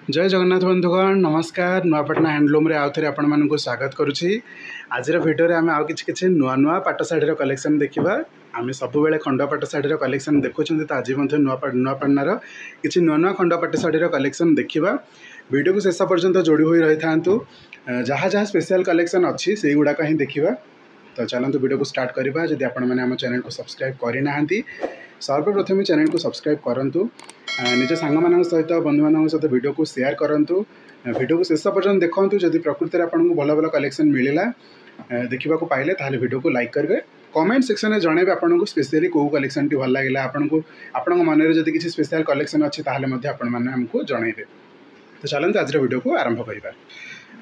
जय जगन्नाथ बंधुगण नमस्कार नुआपाटना हैंडलूम रे आउ थे आपण मानक स्वागत करुच्ची। आज भिडियो आम आउ कि नुआ नुआ पाट शाढ़ी कलेक्शन देखा। आम सब खंड पाट शाढ़ी कलेक्शन देखुं तो आज नुआपाटनार कि नुआ नुआ खंड पाट शाढ़ी कलेक्शन देखा। वीडियो को शेष पर्यंत जोड़ी हो रही था जहाँ जहाँ स्पेशल कलेक्शन अच्छी से गुड़ाक ही देखा। तो चलते वीडियो को स्टार्ट करवा। जदि आपम चैनल को सब्सक्राइब करना सर्वप्रथम चैनल को सब्सक्राइब करूँ, निज सांग मान सहित बंधु मान सहित वीडियो को शेयर करूँ। वीडियो को शेष पर्यंत देखूँ। जदि प्रकृति में आपको भल भल कलेक्शन मिलला देखा पाइले ताहले वीडियो को लाइक करेंगे। कमेंट सेक्शन में जनइबे आपको स्पेशली कौ कलेक्शन टी भल लगे आपको आपण मन में जब किसी स्पेशल कलेक्शन अच्छी आपको जनइबे। तो चलते आज वीडियो को आरंभ करवा।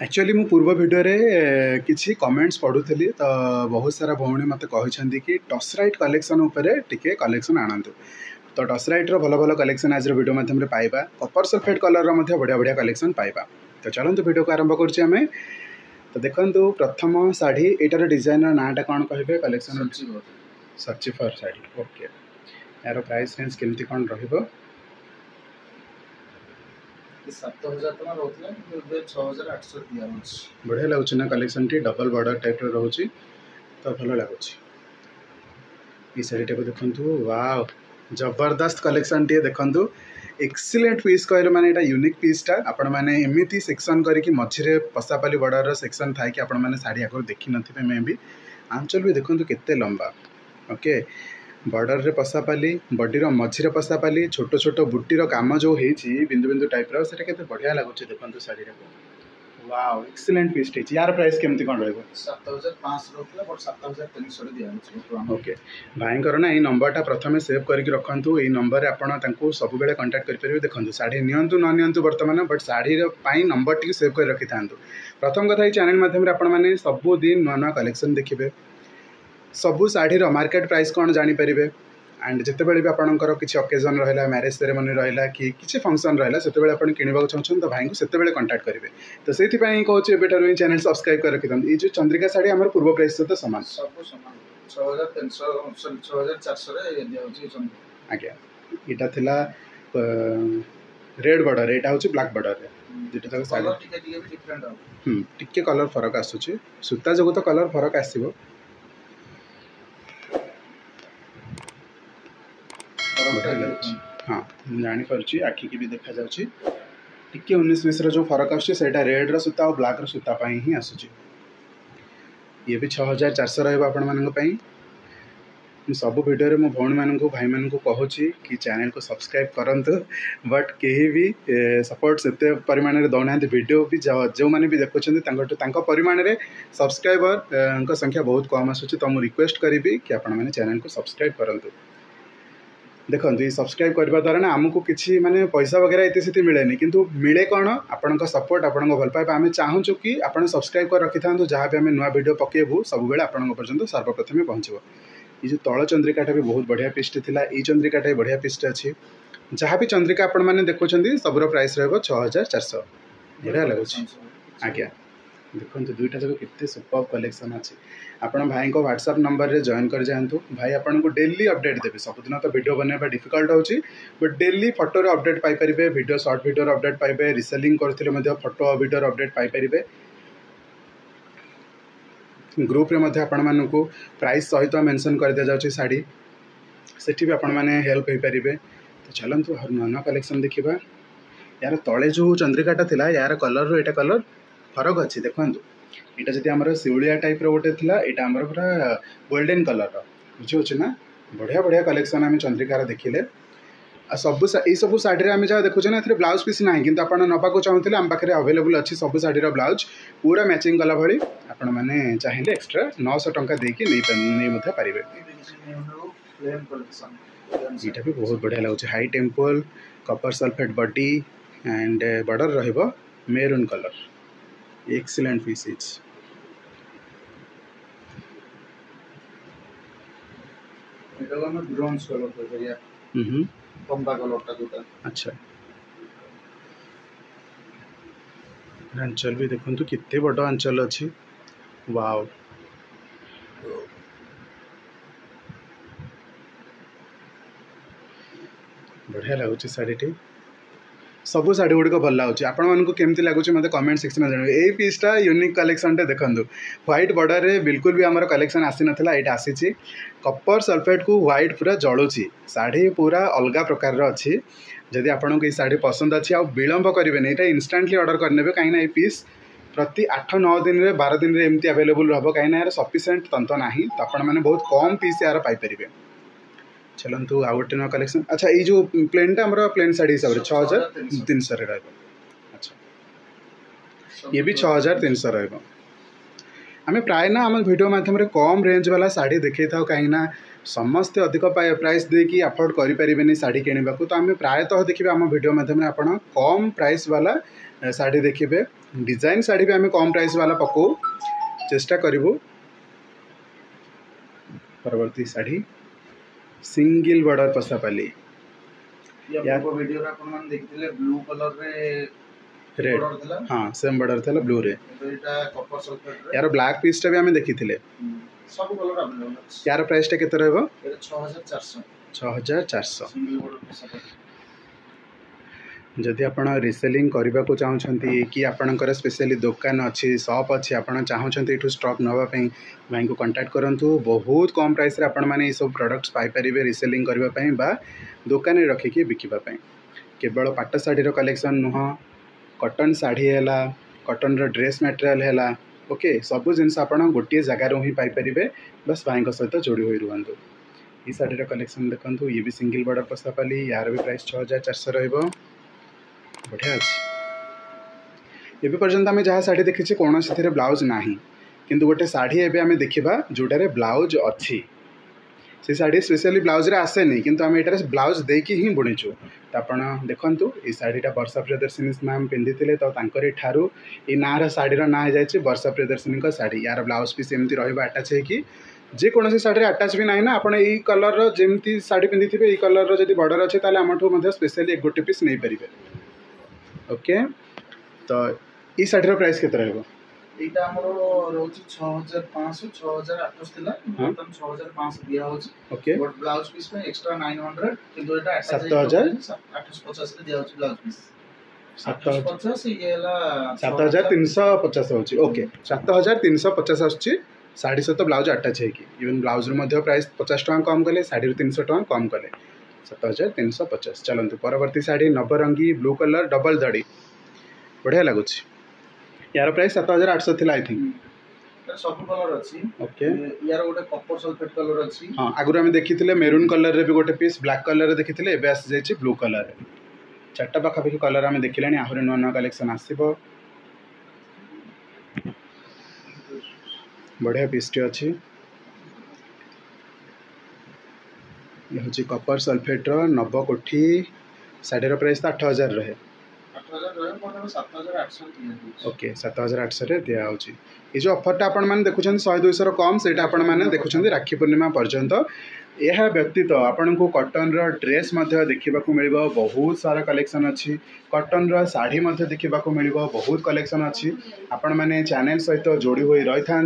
एक्चुअली मु पूर्व वीडियो रे किसी कमेंट्स पढ़ुली तो बहुत सारा भौणी मत कहते कि टसराइट कलेक्शन उपरे टिके कलेक्शन आणतु। तो टसराइट भल भल कलेक्शन आज वीडियो माध्यम पाइबा। कपर सल्फेट कलर बढ़िया बढ़िया कलेक्शन पाइबा। तो चलते वीडियो को आरंभ करें। तो देखो प्रथम शाढ़ी एटार डिजाइन नाटा कौन कहे कलेक्शन सर्चिफर शाढ़ी। ओके, यार प्राइस रेंज केमती कौन रहिबो? 7,000 दिया बढ़िया लगुच ना कलेक्शन टी डबल बॉर्डर टाइप रोच तो भल लगुच। ये शाढ़ी टाइप देखु वाव जबरदस्त कलेक्शन टी देखु। एक्सीलेंट पीस कहले माने एटा यूनिक पीसटा आपण माने एमिति सेक्शन करके मझिरे पसापाली बॉर्डर सेक्शन थाई कि आपण माने शाढ़ी आगर देखि नथिबे। मे भी आंचल भी देखु केते लंबा। ओके, बॉर्डर रे पसापाली बॉडीर मझिरे पसापाली छोट छोट बुटीर काम जो होईची बिंदु बिंदु टाइप रो सेटा केते बढ़िया लागुच। देखु शाढ़ी रे वाव एक्सीलेंट पीस टी। यार प्राइस केमती कोन रहबो? 7,500 रोकला बट 7,300 दिया होछि। ओके, भाई करना ये नंबरटा प्रथमे सेव करके रखंतु। ये नंबर रे आपण तांको सब बेले कांटेक्ट करि परिबे। देखंतु शाढ़ी नियंतु न नियंतु वर्तमान बट शाढ़ी रो पाई नंबर टी सेव कर रखि थांतु। प्रथम कथा ये चैनल माध्यम रे आपण माने सब दिन नुआ नुआ कलेक्शन देखिबे। सबू शाढ़ी रो मार्केट प्राइस कौन जानी परिबे। एंड जितेबाला भी आपंकर किसी अकेजन रहा मैरेज सेरेमनी रहा कि किसी फंक्शन रहा से किणवाक चाहते तो भाई को से कंटाक्ट करेंगे। तो से कहूँ एबेठार चैनल सब्सक्राइब कर रखी था। ये जो चंद्रिका शाढ़ी आम पूर्व प्राइस सहित सामान सब सामान 6,400 आज्ञा। यहाँ थिला रेड बॉर्डर यहाँ हूँ ब्लैक बॉर्डर टिके कलर फरक आसूची सूता जो तो कलर फरक आसो। हाँ जापी आखि की भी देखा जाऊँगी टिके 19-20 जो फरक आसा रेड सूता और ब्लैक सूता ही आसूची। ये भी 6,400 रही। सब वीडियो रे मो भौणी मान भाई मान कहूँ कि चैनल को सब्सक्राइब करंतु बट कहीं भी सपोर्ट से परिमाण में दौना। वीडियो भी जो मैंने भी देखुं परिमाण में सब्सक्राइबर संख्या बहुत कम आसूची। तो मुझे रिक्वेस्ट करी कि आपण चैनल को सब्सक्राइब करंतु। देखो ये सब्सक्राइब करने द्वारा ना आमको किसी माने पैसा वगैरह ये मिलेनि किंतु मिले कौन आपण सपोर्ट आपण भल पाइबा। आम चाहूँ कि आप सब्सक्राइब कर रखि था जहाँ भी आम नुआ वीडियो पकेबू सब बेले आपण पर्यंत सर्वप्रथम पहुँचो। ये जो तल चंद्रिकाटा भी बहुत बढ़िया पीसटी थिला। ये चंद्रिकाटा भी बढ़िया पीसटे अच्छी। जहाँ भी चंद्रिका आपण मैंने देखुं सबूर प्राइस रहा 6,400। बढ़िया लगुच आज्ञा। देखो दुईटा जगह कितने सुपर कलेक्शन अच्छी। आपण भाई को व्हाट्सएप नंबर रे जॉइन कर जातु। भाई आपन को डेली अपडेट देवे। सबुदिन तो वीडियो बनवा डिफिकल्ट होची बट डेली फोटो रे अपडेट पाई परिबे। वीडियो शॉर्ट वीडियो रे अपडेट पाइबे। रिसेलिंग करथिले मध्ये फोटो वीडियो रे अपडेट पाई परिबे। ग्रुप रे मध्ये आपण मानकु प्राइस सहित मेंशन कर दिया जाउची साड़ी सेठी भी आपण माने हेल्प हो पारिबे। तो चलंतु हर नुआ कलेक्शन देखिबा। यार तले जो चंद्रिकाटा थिला यार कलर रो एटा कलर फरक अच्छी। देखो यहाँ जी आम शिवलिया टाइप रोटे था यहाँ आम पूरा गोल्डन कलर बुझे ना। बढ़िया बढ़िया कलेक्शन आम चंद्रिकार देखिले। सब सब शाढ़ी आम जहाँ देखुचे ना ब्लाउज पीस ना कि आप नाक चाहूँगे आम पाखे अवेलेबल अच्छी सब शाढ़ीर ब्लाउज पूरा मैचिंग कला भाई आपण मैंने चाहिए एक्सट्रा 900 टंका देकी नहीं पारे। यहाँ भी बहुत बढ़िया लगुच। High temple copper sulphate body and border रहिबो maroon colour. Excellent pieces. Bronze colour पंबा कलर टा। अच्छा, आंचल भी देखो कितने बड़ आंचल अच्छी। वाव बढ़िया लगुच शाढ़ी। सब शाढ़ी गुड़िक भल लगुच आपमती लगुच मतलब कमेंट सेक्शन में जानवे ये पीसटा यूनिक कलेक्शन टे देखो व्हाइट बॉर्डर रे बिल्कुल भी आमर कलेक्शन आसी नाला ये आसी कपर सल्फेट को व्हाइट पूरा जलुची शाढ़ी पूरा अलग प्रकार अच्छी जदि आपको ये शाढ़ी पसंद अच्छी आ विलंब करेंगे यहाँ इनस्टाटली ऑर्डर करने कहीं ये पीस प्रति 8-9 दिन में 12 दिन में एमती अवेलेबल रहा कहीं यार सफिसीयंट तंत्र ना तो आपण बहुत कम पीस यार पाइपर चलतु आउ गोटे नुआ कलेक्शन अच्छा ये जो प्लेनटा आम प्लेन शाढ़ी हिसाब से 6300 अच्छा ये भी 6300 रमें प्राय ना आम वीडियो माध्यम कम रेंज वाला शाढ़ी देखी था कहीं समस्ते अधिक प्राइस देकी अफोर्ड करें शाढ़ी किणवा तो आम प्रायतः देखिए आम वीडियो माध्यम आप कम प्राइस वाला शाढ़ी देखिए डिजाइन शाढ़ी भी आम कम प्राइस वाला पकौ चेष्टा करूँ परवर्ती शाढ़ी सिंगल बॉर्डर पसापाली वीडियो रे आपण मान देखिले ब्लू कलर रे रेड हाँ सेम बॉर्डर था ब्लू रे एटा कॉपर सल्फेट रे यार ब्लैक पीस भी आम देखी सब कलर अवेलेबल अछि यार प्राइस टा केते रहबो एटा 6400 6400 सिंगल बॉर्डर पसापाली जदि आपण रिसेलिंग करने को चाहते कि आपणकर स्पेशली दुकान अच्छी शॉप अच्छी आप चाहते ये स्टॉक नापी भाई को कांटेक्ट करूँ बहुत कम प्राइस रे आपण मैंने सब प्रोडक्ट्स पाइपर रिसेलिंग करने बा दुकान रखिकी बिकवाई केवल पाट शाढ़ीर कलेक्शन नुह कॉटन शाढ़ी है कॉटन ड्रेस मटेरियल है ओके सब जिनस आप गोटे जगार ही पाइपर बस भाई सहित जोड़ी हुई रुहतु ये शाढ़ीर कलेक्शन देखो ये भी सिंगल बॉर्डर पसापाली यार भी प्राइस 6400 रही बढ़िया अच्छी एवं पर्यंत आम जहाँ शाढ़ी देखी कौन से ब्लाउज ना किंतु गोटे शाढ़ी एवं आम देखा जोटार ब्लाउज अच्छी से शाढ़ी स्पेशली ब्लाउज रे आसेनी किंतु आम ये ब्लाउज देकी ही बुणीचु तो आप देखूँ ये शाढ़ीटा वर्षा प्रियदर्शिनी मैम पिंधि तो ठारू ये ना शाढ़ीर ना जाए वर्षा प्रियदर्शिनी शाढ़ी यार ब्लाउज पीस एमती रटाच है जेकोसी शाढ़ी आटाच भी ना ना आप कलर जमी शाढ़ी पिंधि थे ये कलर जब बॉर्डर अच्छे तो आम स्पेशली एक गोटे पीस नहीं पारे ओके तो ये शाढ़ीर प्राइस केते रहबो एटा हमरो रोची 6500 6800 थिला बर्तन 6500 दिया होची ओके बट ब्लाउज पीस में एक्स्ट्रा 900 किंतु एटा 850 रे दिया होची ब्लाउज पीस 750 ये ला 7350 होची ओके 7350 आछी शाढ़ी सहित ब्लाउज अटैच है इवन ब्लाउज प्राइस 50 टका कम कले शाढ़ी 300 टका कम कले 7350 चलते परवर्ती शाढ़ी नवरंगी ब्लू कलर डबल धड़ी बढ़िया लगुच यार प्राइस 7800 थी आई थिंक सब कलर अच्छी ओके यार गोटे कॉपर सल्फेट कलर अच्छी हाँ आगुरी आम देखी मेरून कलर रे भी गोटे पीस ब्लैक कलर रे देखी एबे आसी जाइए ब्लू कलर रे चार्टा पाखापाखि कलर आम देखिले आहरी नुआ नुआ कलेक्शन आसो बढ़िया पीसटी अच्छी ये हूँ कपर सल्फेट नवकोठी शाढ़ीर प्राइस तो 8000 रहे ओके 7800 दिखाई ये जो ऑफरटा आपण मैंने देखुं 100-200 कम से आपण मैंने देखुं राखी पूर्णिमा पर्यंत यह व्यतीत आपन को कॉटन ड्रेस देखा मिल बहुत सारा कलेक्शन अच्छी कॉटन शाढ़ी देखा मिल बहुत कलेक्शन अच्छी आपण मैंने चैनल सहित जोड़ी हुई रही था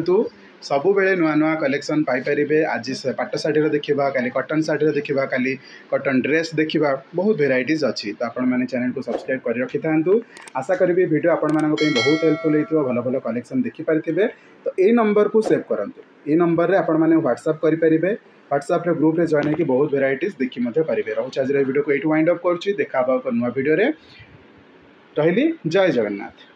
सबु बेले नुआ नुआ कलेक्शन पाइपर आज पाट शाढ़ीर देखा काली कॉटन शाढ़ीर देखा काली कॉटन ड्रेस देखा बहुत भेराइटीज अच्छी तो आपण मैंने चैनल को सब्सक्राइब कर रखी था आशा करी वीडियो आपण बहुत हेल्पफुल होता भल भल कलेक्शन देखिपारे तो ये नंबर को सेव करूँ ये नंबर में आपण मैंने व्हाट्सएप करेंगे व्हाट्सएप रे ग्रुप रे जॉइन होकर बहुत भेराइटीज देखी पारे रोच आज वीडियो को ये वाइंड अप कर देखा नुआ वीडियो रही जय जगन्नाथ।